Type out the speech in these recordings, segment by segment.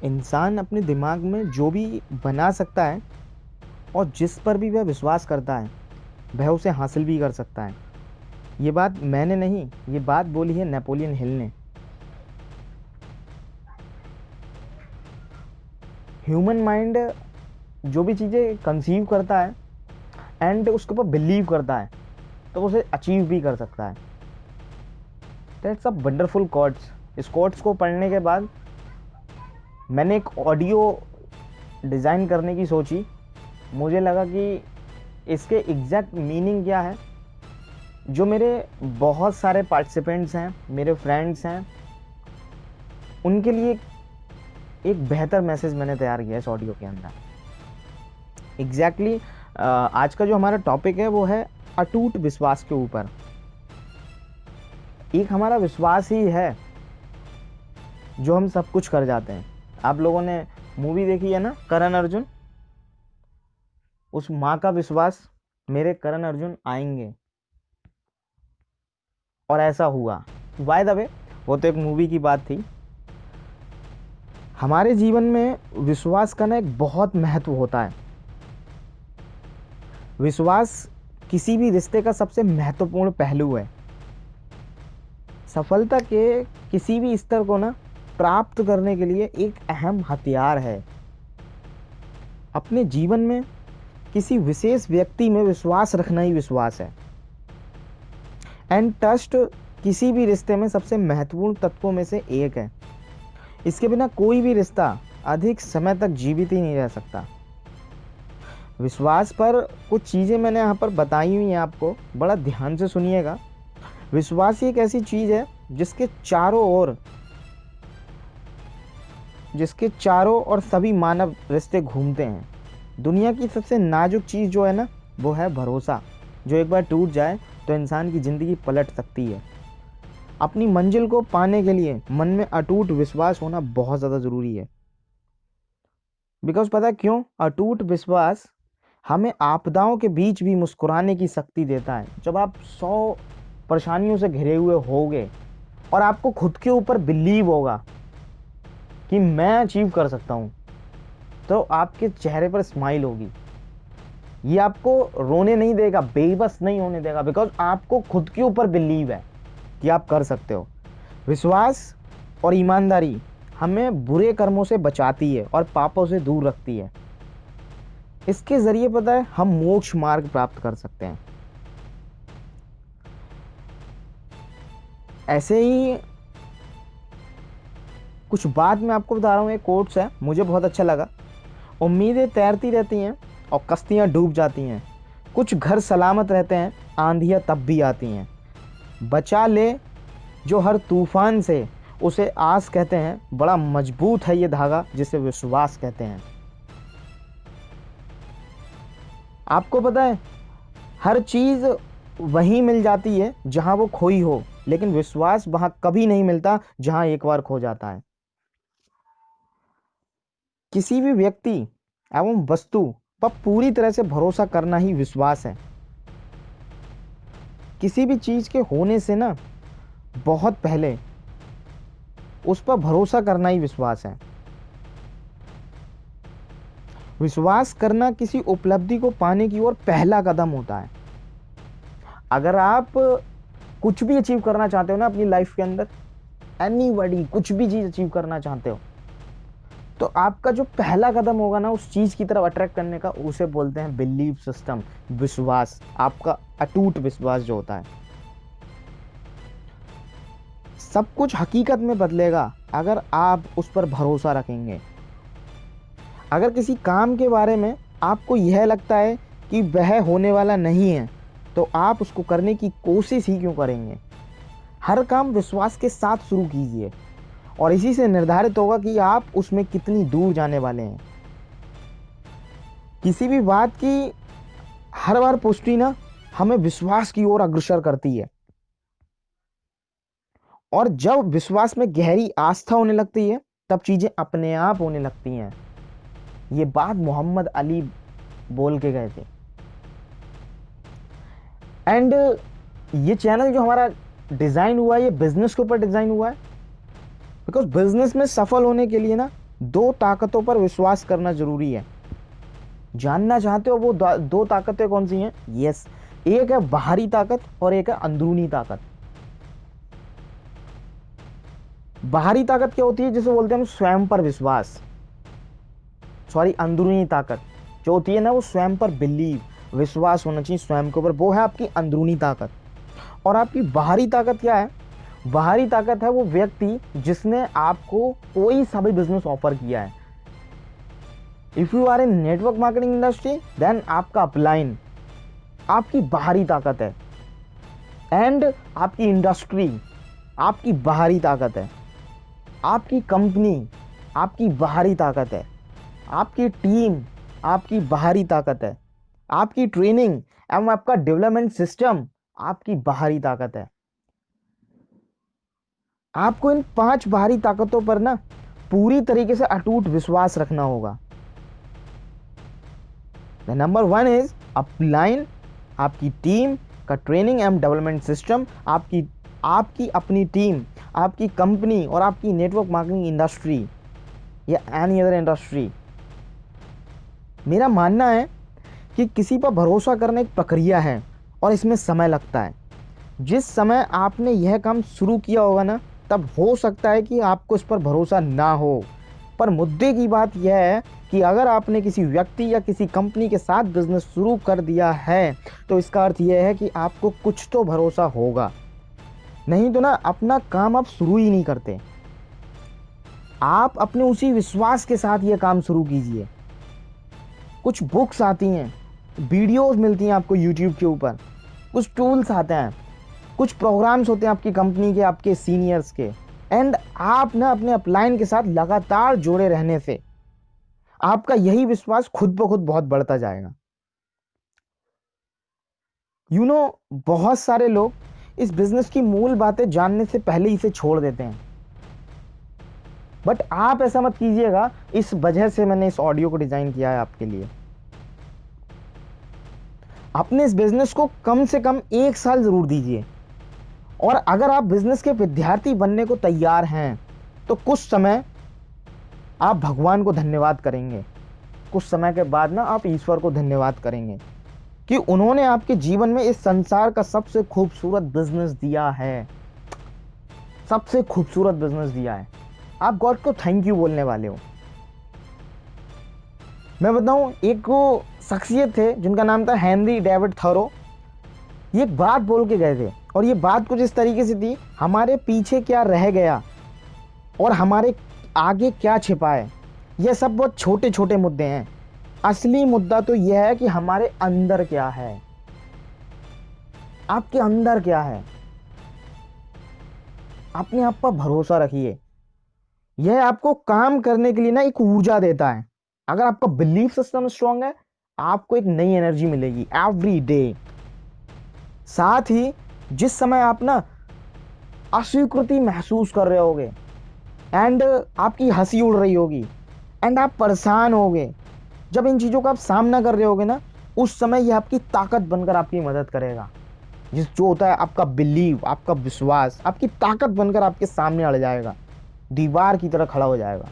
इंसान अपने दिमाग में जो भी बना सकता है और जिस पर भी वह विश्वास करता है वह उसे हासिल भी कर सकता है। ये बात मैंने नहीं, ये बात बोली है नेपोलियन हिल ने। ह्यूमन माइंड जो भी चीज़ें कंसीव करता है एंड उसके ऊपर बिलीव करता है तो वो उसे अचीव भी कर सकता है। That's a wonderful quotes. इस कोट्स को पढ़ने के बाद मैंने एक ऑडियो डिज़ाइन करने की सोची। मुझे लगा कि इसके एग्जैक्ट मीनिंग क्या है। जो मेरे बहुत सारे पार्टिसिपेंट्स हैं, मेरे फ्रेंड्स हैं, उनके लिए एक बेहतर मैसेज मैंने तैयार किया इस ऑडियो के अंदर। एग्जैक्टली आज का जो हमारा टॉपिक है वो है अटूट विश्वास के ऊपर। एक हमारा विश्वास ही है जो हम सब कुछ कर जाते हैं। आप लोगों ने मूवी देखी है ना, करण अर्जुन। उस माँ का विश्वास, मेरे करण अर्जुन आएंगे, और ऐसा हुआ। बाय द वे, वो तो एक मूवी की बात थी। हमारे जीवन में विश्वास का ना एक बहुत महत्व होता है। विश्वास किसी भी रिश्ते का सबसे महत्वपूर्ण पहलू है। सफलता के किसी भी स्तर को ना प्राप्त करने के लिए एक अहम हथियार है। अपने जीवन में किसी विशेष व्यक्ति में विश्वास रखना ही विश्वास है। एंड ट्रस्ट किसी भी रिश्ते में सबसे महत्वपूर्ण तत्वों में से एक है। इसके बिना कोई भी रिश्ता अधिक समय तक जीवित ही नहीं रह सकता। विश्वास पर कुछ चीज़ें मैंने यहाँ पर बताई हुई हैं, आपको बड़ा ध्यान से सुनिएगा। विश्वास ही एक ऐसी चीज़ है जिसके चारों ओर सभी मानव रिश्ते घूमते हैं। दुनिया की सबसे नाजुक चीज़ जो है ना, वो है भरोसा। जो एक बार टूट जाए तो इंसान की ज़िंदगी पलट सकती है। अपनी मंजिल को पाने के लिए मन में अटूट विश्वास होना बहुत ज़्यादा ज़रूरी है। बिकॉज पता है क्यों? अटूट विश्वास हमें आपदाओं के बीच भी मुस्कुराने की शक्ति देता है। जब आप 100 परेशानियों से घिरे हुए होगे और आपको खुद के ऊपर बिलीव होगा कि मैं अचीव कर सकता हूँ, तो आपके चेहरे पर स्माइल होगी। ये आपको रोने नहीं देगा, बेबस नहीं होने देगा, बिकॉज आपको खुद के ऊपर बिलीव है कि आप कर सकते हो। विश्वास और ईमानदारी हमें बुरे कर्मों से बचाती है और पापों से दूर रखती है। इसके जरिए पता है हम मोक्ष मार्ग प्राप्त कर सकते हैं। ऐसे ही कुछ बात मैं आपको बता रहा हूँ, एक कोट्स है, मुझे बहुत अच्छा लगा। उम्मीदें तैरती रहती हैं और कश्तियाँ डूब जाती हैं। कुछ घर सलामत रहते हैं, आंधियाँ तब भी आती हैं। बचा ले जो हर तूफान से, उसे आस कहते हैं। बड़ा मजबूत है ये धागा जिसे विश्वास कहते हैं। आपको पता है हर चीज़ वहीं मिल जाती है जहां वो खोई हो, लेकिन विश्वास वहां कभी नहीं मिलता जहां एक बार खो जाता है। किसी भी व्यक्ति एवं वस्तु पर पूरी तरह से भरोसा करना ही विश्वास है। किसी भी चीज के होने से ना बहुत पहले उस पर भरोसा करना ही विश्वास है। विश्वास करना किसी उपलब्धि को पाने की ओर पहला कदम होता है। अगर आप कुछ भी अचीव करना चाहते हो ना अपनी लाइफ के अंदर, एनीबॉडी कुछ भी चीज अचीव करना चाहते हो, तो आपका जो पहला कदम होगा ना उस चीज की तरफ अट्रैक्ट करने का, उसे बोलते हैं बिलीव सिस्टम, विश्वास। आपका अटूट विश्वास जो होता है। सब कुछ हकीकत में बदलेगा अगर आप उस पर भरोसा रखेंगे। अगर किसी काम के बारे में आपको यह लगता है कि वह होने वाला नहीं है, तो आप उसको करने की कोशिश ही क्यों करेंगे? हर काम विश्वास के साथ शुरू कीजिए और इसी से निर्धारित होगा कि आप उसमें कितनी दूर जाने वाले हैं। किसी भी बात की हर बार पुष्टि ना हमें विश्वास की ओर अग्रसर करती है, और जब विश्वास में गहरी आस्था होने लगती है तब चीजें अपने आप होने लगती हैं। ये बात मोहम्मद अली बोल के गए थे। एंड ये चैनल जो हमारा डिजाइन हुआ है, ये बिजनेस के ऊपर डिजाइन हुआ है। बिकॉज बिजनेस में सफल होने के लिए ना दो ताकतों पर विश्वास करना जरूरी है। जानना चाहते हो वो दो ताकतें कौन सी हैं? यस, एक है बाहरी ताकत और एक है अंदरूनी ताकत। बाहरी ताकत क्या होती है? जिसे बोलते हैं हम स्वयं पर विश्वास। सॉरी, अंदरूनी ताकत जो होती है ना, वो स्वयं पर बिलीव, विश्वास होना चाहिए स्वयं के ऊपर, वो है आपकी अंदरूनी ताकत। और आपकी बाहरी ताकत क्या है? बाहरी ताकत है वो व्यक्ति जिसने आपको कोई सा भी बिजनेस ऑफर किया है। If you are in network marketing industry, then आपका अपलाइन आपकी बाहरी ताकत है। एंड आपकी इंडस्ट्री आपकी बाहरी ताकत है। आपकी कंपनी आपकी बाहरी ताकत है। आपकी टीम आपकी बाहरी ताकत है। आपकी ट्रेनिंग एवं आपका डेवलपमेंट सिस्टम आपकी बाहरी ताकत है। आपको इन 5 बाहरी ताकतों पर ना पूरी तरीके से अटूट विश्वास रखना होगा। द नंबर 1 इज अपलाइन, आपकी टीम का ट्रेनिंग एंड डेवलपमेंट सिस्टम, आपकी आपकी अपनी टीम, आपकी कंपनी और आपकी नेटवर्क मार्केटिंग इंडस्ट्री या एनी अदर इंडस्ट्री। मेरा मानना है कि किसी पर भरोसा करना एक प्रक्रिया है और इसमें समय लगता है। जिस समय आपने यह काम शुरू किया होगा ना, तब हो सकता है कि आपको इस पर भरोसा ना हो। पर मुद्दे की बात यह है कि अगर आपने किसी व्यक्ति या किसी कंपनी के साथ बिजनेस शुरू कर दिया है, तो इसका अर्थ यह है कि आपको कुछ तो भरोसा होगा। नहीं तो ना अपना काम आप शुरू ही नहीं करते। आप अपने उसी विश्वास के साथ यह काम शुरू कीजिए। कुछ बुक्स आती हैं, वीडियोस मिलती हैं आपको यूट्यूब के ऊपर, कुछ टूल्स आते हैं, कुछ प्रोग्राम्स होते हैं आपकी कंपनी के, आपके सीनियर्स के। एंड आप ना अपने अपलाइन के साथ लगातार जुड़े रहने से आपका यही विश्वास खुद ब खुद बहुत बढ़ता जाएगा। बहुत सारे लोग इस बिजनेस की मूल बातें जानने से पहले ही इसे छोड़ देते हैं। बट आप ऐसा मत कीजिएगा। इस वजह से मैंने इस ऑडियो को डिजाइन किया है आपके लिए। अपने इस बिजनेस को कम से कम 1 साल जरूर दीजिए। और अगर आप बिजनेस के विद्यार्थी बनने को तैयार हैं, तो कुछ समय आप भगवान को धन्यवाद करेंगे। कुछ समय के बाद ना आप ईश्वर को धन्यवाद करेंगे कि उन्होंने आपके जीवन में इस संसार का सबसे खूबसूरत बिजनेस दिया है। सबसे खूबसूरत बिजनेस दिया है। आप गॉड को थैंक यू बोलने वाले हो। मैं बताऊं, एक वो शख्सियत थे जिनका नाम था हेनरी डेविड थॉरो। ये एक बात बोल के गए थे और ये बात कुछ इस तरीके से थी, हमारे पीछे क्या रह गया और हमारे आगे क्या छिपा है, ये सब बहुत छोटे छोटे मुद्दे हैं। असली मुद्दा तो यह है कि हमारे अंदर क्या है। आपके अंदर क्या है। अपने आप पर भरोसा रखिए। यह आपको काम करने के लिए ना एक ऊर्जा देता है। अगर आपका बिलीफ सिस्टम स्ट्रांग है, आपको एक नई एनर्जी मिलेगी एवरी डे। साथ ही जिस समय आप ना अस्वीकृति महसूस कर रहे होगे एंड आपकी हंसी उड़ रही होगी एंड आप परेशान होगे, जब इन चीज़ों का आप सामना कर रहे होगे ना, उस समय यह आपकी ताकत बनकर आपकी मदद करेगा। जो होता है आपका बिलीव, आपका विश्वास आपकी ताकत बनकर आपके सामने अड़ जाएगा, दीवार की तरह खड़ा हो जाएगा।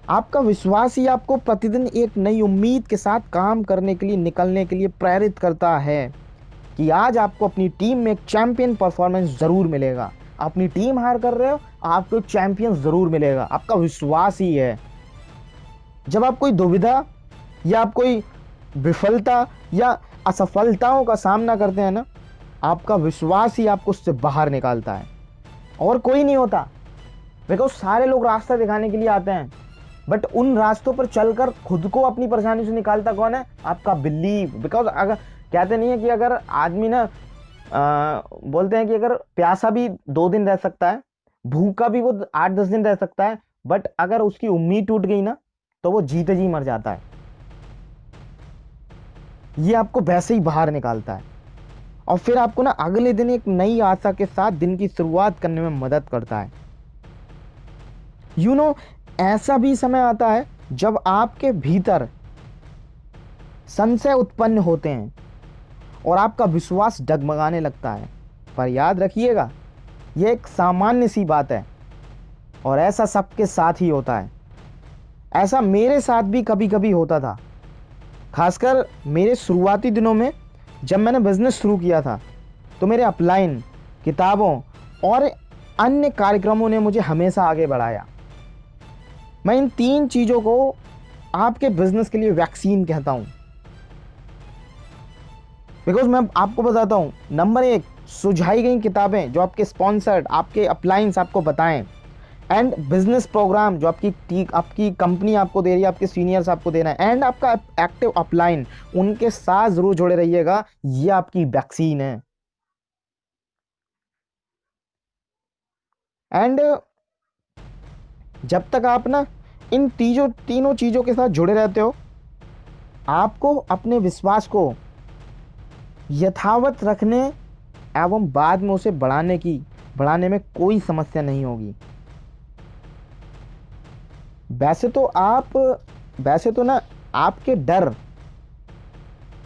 आपका विश्वास ही आपको प्रतिदिन एक नई उम्मीद के साथ काम करने के लिए, निकलने के लिए प्रेरित करता है कि आज आपको अपनी टीम में एक चैंपियन परफॉर्मेंस जरूर मिलेगा। अपनी टीम हायर कर रहे हो, आपको चैंपियन जरूर मिलेगा। आपका विश्वास ही है। जब आप कोई दुविधा या आप कोई विफलता या असफलताओं का सामना करते हैं ना, आपका विश्वास ही आपको उससे बाहर निकालता है और कोई नहीं होता। बिकॉज सारे लोग रास्ता दिखाने के लिए आते हैं, बट उन रास्तों पर चलकर खुद को अपनी परेशानी से निकालता कौन है? आपका बिलीव। बिकॉज अगर कहते नहीं है कि अगर आदमी ना बोलते हैं कि अगर प्यासा भी 2 दिन रह सकता है, भूखा भी वो 8-10 दिन रह सकता है, बट अगर उसकी उम्मीद टूट गई ना, तो वो जीते जी मर जाता है। ये आपको वैसे ही बाहर निकालता है और फिर आपको ना अगले दिन एक नई आशा के साथ दिन की शुरुआत करने में मदद करता है। ऐसा भी समय आता है जब आपके भीतर संशय उत्पन्न होते हैं और आपका विश्वास डगमगाने लगता है। पर याद रखिएगा, यह एक सामान्य सी बात है और ऐसा सबके साथ ही होता है। ऐसा मेरे साथ भी कभी कभी होता था, खासकर मेरे शुरुआती दिनों में जब मैंने बिजनेस शुरू किया था। तो मेरे अपलाइन, किताबों और अन्य कार्यक्रमों ने मुझे हमेशा आगे बढ़ाया। मैं इन 3 चीज़ों को आपके बिजनेस के लिए वैक्सीन कहता हूं। बिकॉज मैं आपको बताता हूं, नंबर 1, सुझाई गई किताबें जो आपके स्पॉन्सर्ड, आपके अपलाइंस आपको बताएं, एंड बिजनेस प्रोग्राम जो आपकी कंपनी आपको दे रही है, आपके सीनियर्स आपको दे रहे हैं, एंड आपका एक्टिव अपलाइन, उनके साथ जरूर जुड़े रहिएगा। ये आपकी वैक्सीन है। एंड जब तक आप ना इन तीनों चीजों के साथ जुड़े रहते हो, आपको अपने विश्वास को यथावत रखने एवं बाद में उसे बढ़ाने में कोई समस्या नहीं होगी। वैसे तो ना आपके डर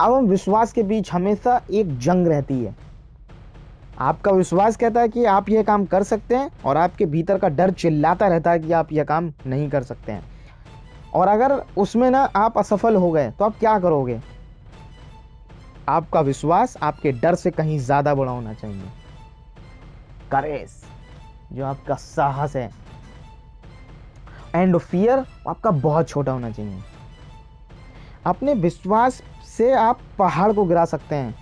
एवं विश्वास के बीच हमेशा एक जंग रहती है। आपका विश्वास कहता है कि आप यह काम कर सकते हैं, और आपके भीतर का डर चिल्लाता रहता है कि आप यह काम नहीं कर सकते हैं। और अगर उसमें ना आप असफल हो गए तो आप क्या करोगे? आपका विश्वास आपके डर से कहीं ज्यादा बड़ा होना चाहिए। करेज, जो आपका साहस है, एंड फियर आपका बहुत छोटा होना चाहिए। अपने विश्वास से आप पहाड़ को गिरा सकते हैं।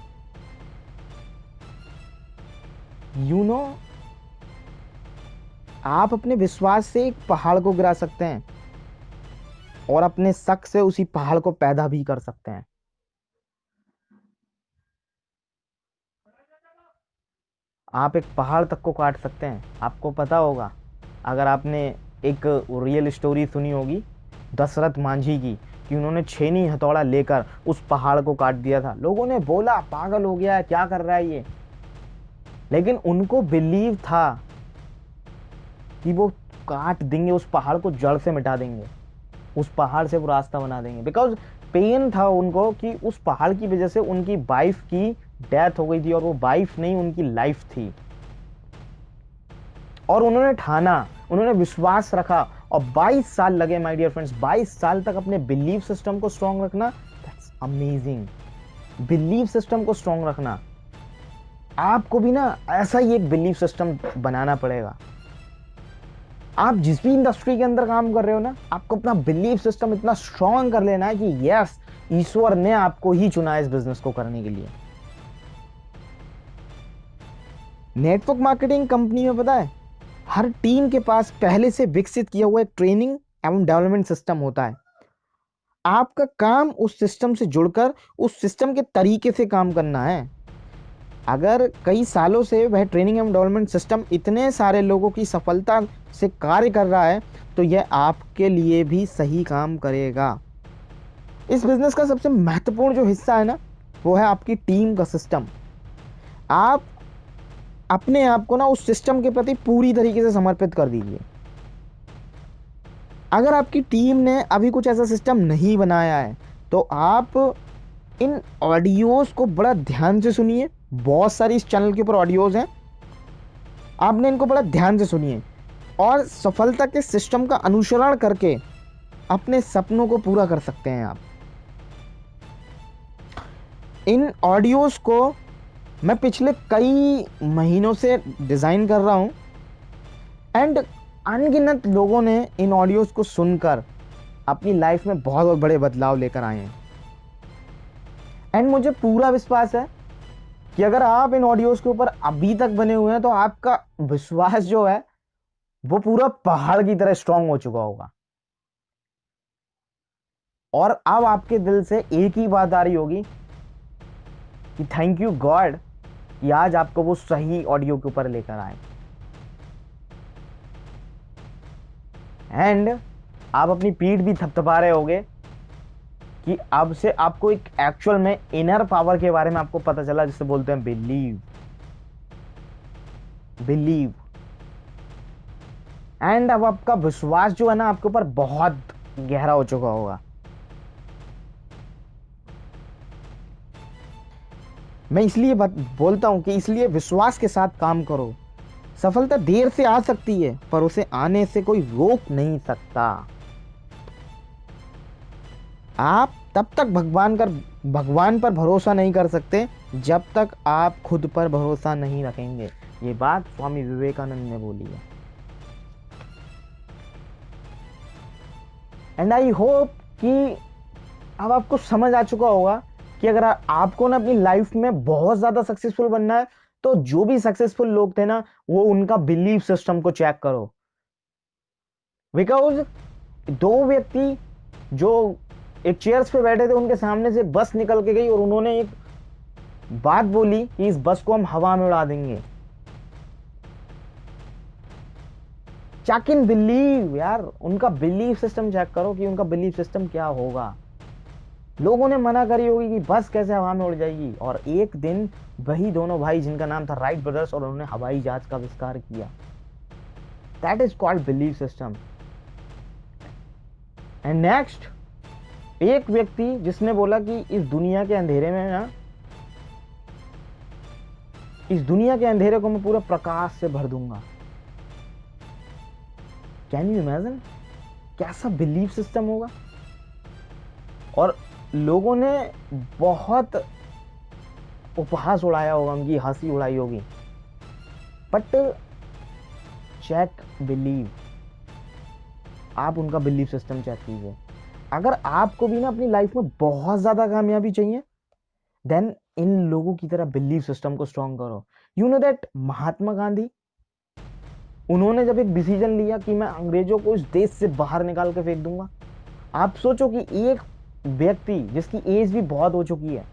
आप अपने विश्वास से एक पहाड़ को गिरा सकते हैं, और अपने शक से उसी पहाड़ को पैदा भी कर सकते हैं। आप एक पहाड़ तक को काट सकते हैं। आपको पता होगा, अगर आपने एक रियल स्टोरी सुनी होगी दशरथ मांझी की, कि उन्होंने छेनी हथौड़ा लेकर उस पहाड़ को काट दिया था। लोगों ने बोला पागल हो गया है, क्या कर रहा है ये, लेकिन उनको बिलीव था कि वो काट देंगे, उस पहाड़ को जड़ से मिटा देंगे, उस पहाड़ से वो रास्ता बना देंगे। बिकॉज पेन था उनको कि उस पहाड़ की वजह से उनकी वाइफ की डेथ हो गई थी, और वो वाइफ नहीं, उनकी लाइफ थी। और उन्होंने ठाना, उन्होंने विश्वास रखा, और 22 साल लगे माय डियर फ्रेंड्स, 22 साल तक अपने बिलीफ सिस्टम को स्ट्रांग रखना। That's amazing. बिलीफ सिस्टम को स्ट्रांग रखना, आपको भी ना ऐसा ही एक बिलीफ सिस्टम बनाना पड़ेगा। आप जिस भी इंडस्ट्री के अंदर काम कर रहे हो ना, आपको अपना बिलीफ सिस्टम इतना स्ट्रांग कर लेना है कि यस, ईश्वर ने आपको ही चुना है इस बिजनेस को करने के लिए। नेटवर्क मार्केटिंग कंपनी में पता है, हर टीम के पास पहले से विकसित किया हुआ एक ट्रेनिंग एवं डेवलपमेंट सिस्टम होता है। आपका काम उस सिस्टम से जुड़कर उस सिस्टम के तरीके से काम करना है। अगर कई सालों से वह ट्रेनिंग एवं डेवलपमेंट सिस्टम इतने सारे लोगों की सफलता से कार्य कर रहा है, तो यह आपके लिए भी सही काम करेगा। इस बिजनेस का सबसे महत्वपूर्ण जो हिस्सा है ना, वो है आपकी टीम का सिस्टम। आप अपने आप को ना उस सिस्टम के प्रति पूरी तरीके से समर्पित कर दीजिए। अगर आपकी टीम ने अभी कुछ ऐसा सिस्टम नहीं बनाया है, तो आप इन ऑडियोज को बड़ा ध्यान से सुनिए। बहुत सारी इस चैनल के ऊपर ऑडियोज हैं, आपने इनको बड़ा ध्यान से सुनिए, और सफलता के सिस्टम का अनुसरण करके अपने सपनों को पूरा कर सकते हैं आप। इन ऑडियोज को मैं पिछले कई महीनों से डिज़ाइन कर रहा हूं, एंड अनगिनत लोगों ने इन ऑडियोज को सुनकर अपनी लाइफ में बहुत बड़े बदलाव लेकर आए हैं। एंड मुझे पूरा विश्वास है कि अगर आप इन ऑडियोज के ऊपर अभी तक बने हुए हैं, तो आपका विश्वास जो है वो पूरा पहाड़ की तरह स्ट्रांग हो चुका होगा। और अब आपके दिल से एक ही बात आ रही होगी कि थैंक यू गॉड कि आज आपको वो सही ऑडियो के ऊपर लेकर आए। एंड आप अपनी पीठ भी थपथपा रहे होगे कि अब से आपको एक एक्चुअल में इनर पावर के बारे में आपको पता चला, जिसे बोलते हैं बिलीव। एंड अब आपका विश्वास जो है ना आपके ऊपर बहुत गहरा हो चुका होगा। मैं इसलिए बोलता हूं कि इसलिए विश्वास के साथ काम करो। सफलता देर से आ सकती है, पर उसे आने से कोई रोक नहीं सकता। आप तब तक भगवान पर भरोसा नहीं कर सकते जब तक आप खुद पर भरोसा नहीं रखेंगे। ये बात स्वामी विवेकानंद ने बोली है। एंड आई होप कि अब आपको समझ आ चुका होगा कि अगर आपको ना अपनी लाइफ में बहुत ज्यादा सक्सेसफुल बनना है तो जो भी सक्सेसफुल लोग थे ना, वो उनका बिलीफ सिस्टम को चेक करो। बिकॉज दो व्यक्ति जो एक चेयर्स पे बैठे थे, उनके सामने से बस निकल के गई और उन्होंने एक बात बोली कि इस बस को हम हवा में उड़ा देंगे। चेक इन बिलीव यार, उनका बिलीफ सिस्टम चेक करो कि उनका बिलीफ सिस्टम क्या होगा। लोगों ने मना करी होगी कि बस कैसे हवा में उड़ जाएगी, और एक दिन वही दोनों भाई जिनका नाम था राइट ब्रदर्स, और उन्होंने हवाई जहाज का आविष्कार किया। That is called belief system. And next, एक व्यक्ति जिसने बोला कि इस दुनिया के अंधेरे में ना, इस दुनिया के अंधेरे को मैं पूरा प्रकाश से भर दूंगा। कैन यू इमेजिन कैसा बिलीफ सिस्टम होगा। और लोगों ने बहुत उपहास उड़ाया होगा, उनकी हंसी उड़ाई होगी, बट चेक बिलीव, आप उनका बिलीफ सिस्टम चेक कीजिए। अगर आपको भी ना अपनी लाइफ में बहुत ज्यादा कामयाबी चाहिए, देन इन लोगों की तरह बिलीफ सिस्टम को स्ट्रॉन्ग करो। You know that Mahatma Gandhi, उन्होंने जब एक डिसीजन लिया कि मैं अंग्रेजों को इस देश से बाहर निकाल के फेंक दूंगा, आप सोचो कि एक व्यक्ति जिसकी एज भी बहुत हो चुकी है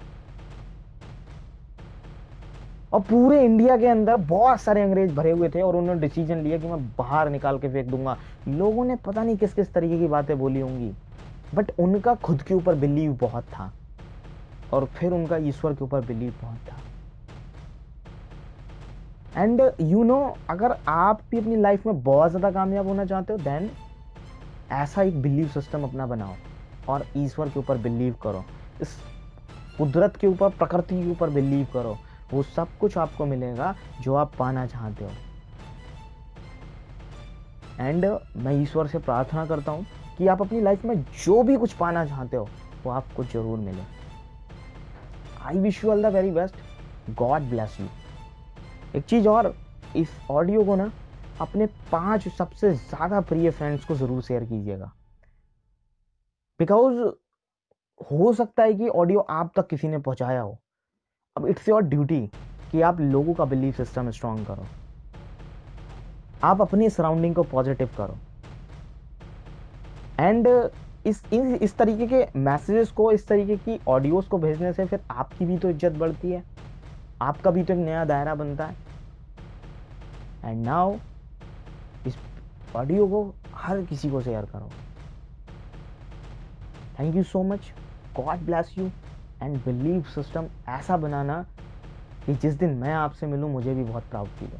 और पूरे इंडिया के अंदर बहुत सारे अंग्रेज भरे हुए थे, और उन्होंने डिसीजन लिया कि मैं बाहर निकाल के फेंक दूंगा। लोगों ने पता नहीं किस किस तरीके की बातें बोली होंगी, बट उनका खुद के ऊपर बिलीव बहुत था, और फिर उनका ईश्वर के ऊपर बिलीव बहुत था। एंड यू नो, अगर आप भी अपनी लाइफ में बहुत ज्यादा कामयाब होना चाहते हो, देन ऐसा एक बिलीव सिस्टम अपना बनाओ और ईश्वर के ऊपर बिलीव करो, इस कुदरत के ऊपर, प्रकृति के ऊपर बिलीव करो। वो सब कुछ आपको मिलेगा जो आप पाना चाहते हो। एंड मैं ईश्वर से प्रार्थना करता हूं कि आप अपनी लाइफ में जो भी कुछ पाना चाहते हो वो आपको जरूर मिले। I wish you all the very best. God bless you. एक चीज और, इस ऑडियो को ना अपने 5 सबसे ज्यादा प्रिय फ्रेंड्स को जरूर शेयर कीजिएगा, बिकॉज हो सकता है कि ऑडियो आप तक किसी ने पहुंचाया हो। अब इट्स योर ड्यूटी कि आप लोगों का बिलीफ सिस्टम स्ट्रांग करो, आप अपनी सराउंडिंग को पॉजिटिव करो। एंड इस तरीके के मैसेजेस को, इस तरीके की ऑडियोज को भेजने से फिर आपकी भी तो इज्जत बढ़ती है, आपका भी तो एक नया दायरा बनता है। एंड नाउ इस ऑडियो को हर किसी को शेयर करो। Thank you so much. God bless you. And belief system ऐसा बनाना कि जिस दिन मैं आपसे मिलूं मुझे भी बहुत प्राउड फील हो।